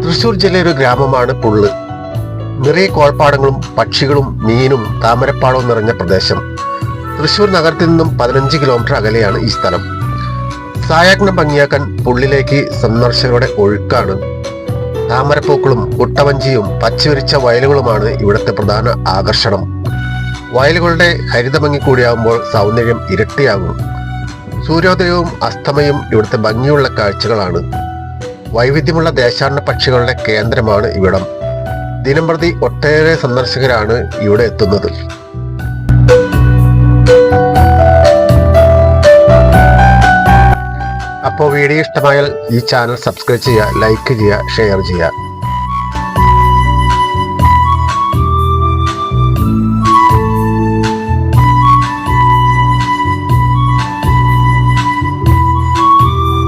തൃശൂർ ജില്ലയിലെ ഒരു ഗ്രാമമാണ് പുള്ള്. നിറയെ കോൾപ്പാടങ്ങളും പക്ഷികളും മീനും താമരപ്പാടവും നിറഞ്ഞ പ്രദേശം. തൃശൂർ നഗരത്തിൽ നിന്നും 15 കിലോമീറ്റർ അകലെയാണ് ഈ സ്ഥലം. സായാഹ്നം ഭംഗിയാക്കാൻ പുള്ളിലേക്ക് സന്ദർശകരുടെ ഒഴുക്കാണ്. താമരപ്പൂക്കളും കുട്ടവഞ്ചിയും പച്ചവിരിച്ച വയലുകളുമാണ് ഇവിടുത്തെ പ്രധാന ആകർഷണം. വയലുകളുടെ ഹരിതഭംഗി കൂടിയാകുമ്പോൾ സൗന്ദര്യം ഇരട്ടിയാകും. സൂര്യോദയവും അസ്തമയും ഇവിടുത്തെ ഭംഗിയുള്ള കാഴ്ചകളാണ്. വൈവിധ്യമുള്ള ദേശാടന പക്ഷികളുടെ കേന്ദ്രമാണ് ഇവിടം. ദിനംപ്രതി ഒട്ടേറെ സന്ദർശകരാണ് ഇവിടെ എത്തുന്നത്. അപ്പോൾ വീഡിയോ ഇഷ്ടമായാൽ ഈ ചാനൽ സബ്സ്ക്രൈബ് ചെയ്യുക, ലൈക്ക് ചെയ്യുക, ഷെയർ ചെയ്യുക.